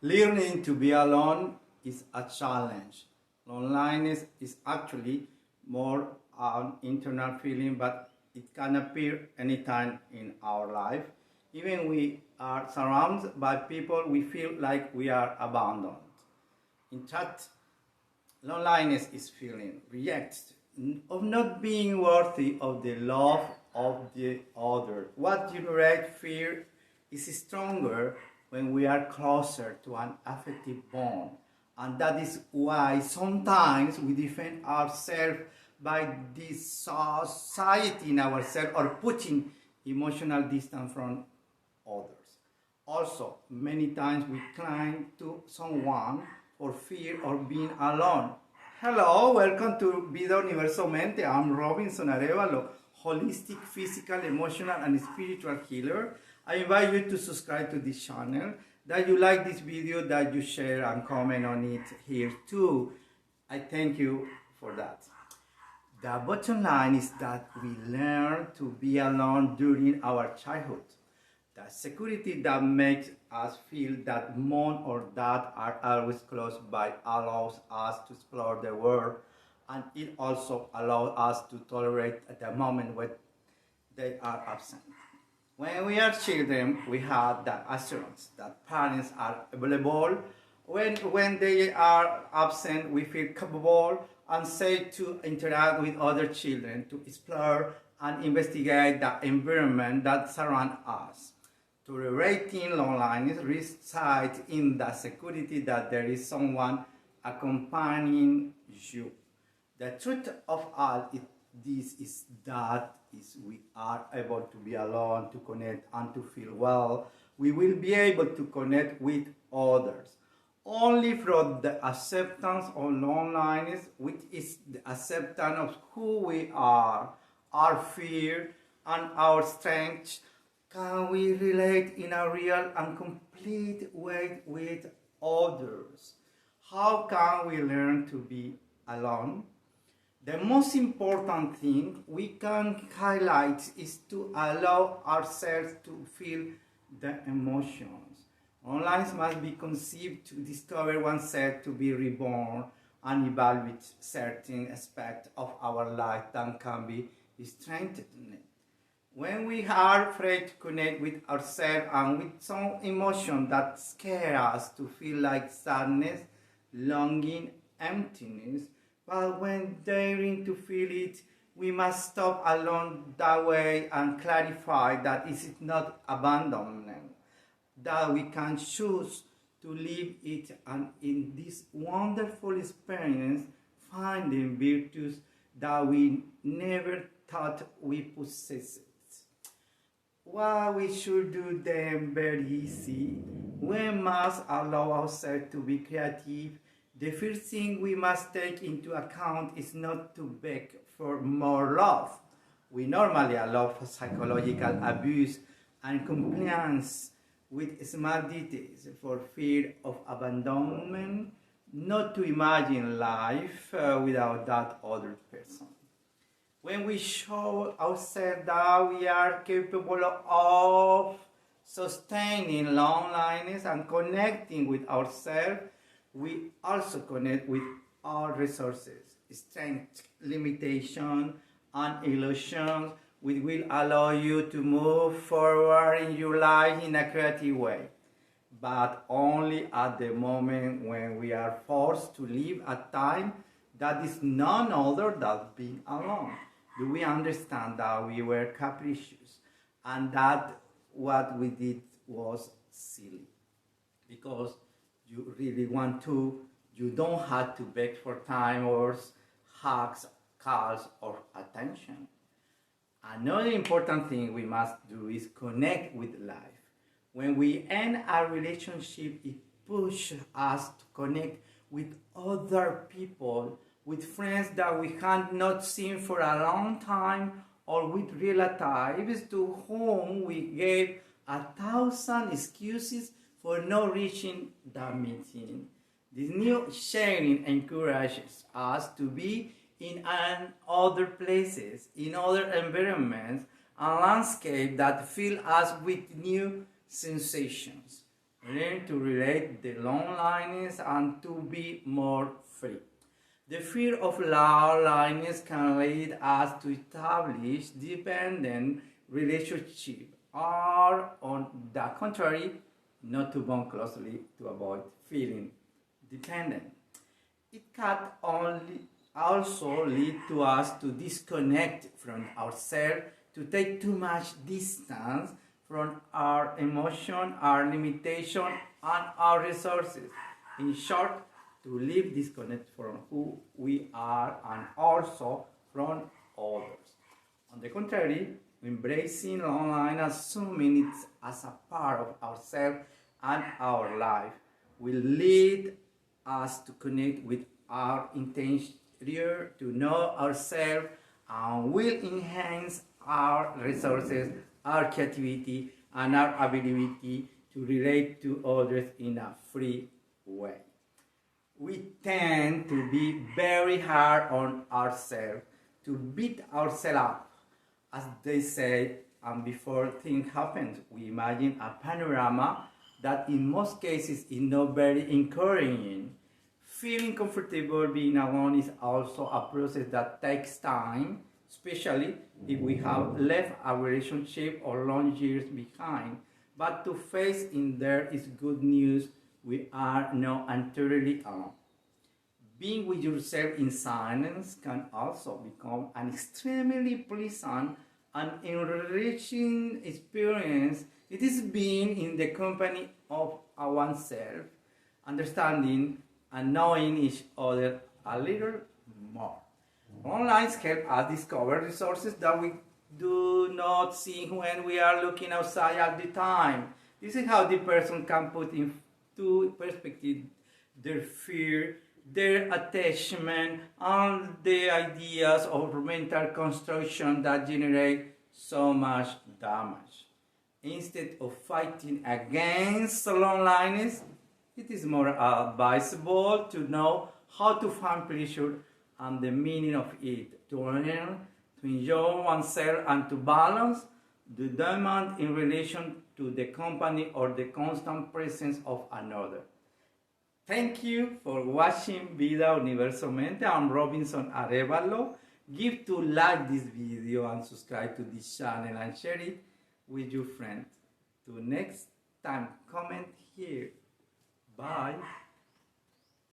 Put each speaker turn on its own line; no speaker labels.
Learning to be alone is a challenge. Loneliness is actually more an internal feeling, but it can appear anytime in our life. Even we are surrounded by people, we feel like we are abandoned. In fact, loneliness is feeling rejected of not being worthy of the love of the other. What generates fear is stronger when we are closer to an affective bond. And that is why sometimes we defend ourselves by this society in ourselves or putting emotional distance from others. Also, many times we cling to someone for fear of being alone. Hello, welcome to Vida Universo Mente. I'm Robinson Arevalo, holistic, physical, emotional, and spiritual healer. I invite you to subscribe to this channel, that you like this video, that you share and comment on it here too. I thank you for that. The bottom line is that we learn to be alone during our childhood. The security that makes us feel that mom or dad are always close by allows us to explore the world, and it also allows us to tolerate at the moment when they are absent. When we are children, we have the assurance that parents are available. When they are absent, we feel capable and safe to interact with other children, to explore and investigate the environment that surrounds us. Tolerating loneliness resides in the security that there is someone accompanying you. The truth of all this is that we are able to be alone, to connect and to feel well. We will be able to connect with others. Only from the acceptance of loneliness, which is the acceptance of who we are, our fear and our strength, can we relate in a real and complete way with others. How can we learn to be alone? The most important thing we can highlight is to allow ourselves to feel the emotions. Loneliness must be conceived to discover oneself, to be reborn and evaluate certain aspects of our life that can be strengthened. When we are afraid to connect with ourselves and with some emotion that scare us to feel like sadness, longing, emptiness, but when daring to feel it, we must stop along that way and clarify that it is not abandonment, that we can choose to live it, and in this wonderful experience finding virtues that we never thought we possessed. What we should do then very easy. We must allow ourselves to be creative. The first thing we must take into account is not to beg for more love. We normally allow for psychological abuse and compliance with small details for fear of abandonment, not to imagine life without that other person. When we show ourselves that we are capable of sustaining loneliness and connecting with ourselves, we also connect with our resources, strength, limitation, and illusions, which will allow you to move forward in your life in a creative way. But only at the moment when we are forced to live a time that is none other than being alone. Do we understand that we were capricious and that what we did was silly? Because you really want to, you don't have to beg for time or hugs, calls, or attention. Another important thing we must do is connect with life. When we end our relationship, it pushes us to connect with other people, with friends that we had not seen for a long time, or with relatives to whom we gave 1,000 excuses for not reaching the meeting. This new sharing encourages us to be in other places, in other environments, and landscapes that fill us with new sensations. learn to relate the loneliness and to be more free. The fear of loneliness can lead us to establish dependent relationships, or on the contrary, not to bond closely to avoid feeling dependent. It can only also lead to us to disconnect from ourselves, to take too much distance from our emotion, our limitation, and our resources. In short, to live disconnected from who we are and also from others. On the contrary, embracing loneliness, assuming it as a part of ourselves and our life, will lead us to connect with our interior, to know ourselves, and will enhance our resources, our creativity, and our ability to relate to others in a free way. We tend to be very hard on ourselves, to beat ourselves up, as they say, and before things happen, we imagine a panorama that in most cases is not very encouraging. Feeling comfortable being alone is also a process that takes time, especially if we have left a relationship or long years behind. But to face in there is good news. We are not entirely alone. Being with yourself in silence can also become an extremely pleasant and enriching experience. It is being in the company of oneself, understanding and knowing each other a little more. Online help us discover resources that we do not see when we are looking outside at the time. This is how the person can put into perspective their fear, their attachment, and the ideas of mental construction that generate so much damage. Instead of fighting against loneliness, it is more advisable to know how to find pleasure and the meaning of it, to learn, to enjoy oneself, and to balance the demand in relation to the company or the constant presence of another. Thank you for watching Vida Universamente. I'm Robinson Arevalo. Give to like this video and subscribe to this channel and share it with your friends. Till next time, comment here. Bye.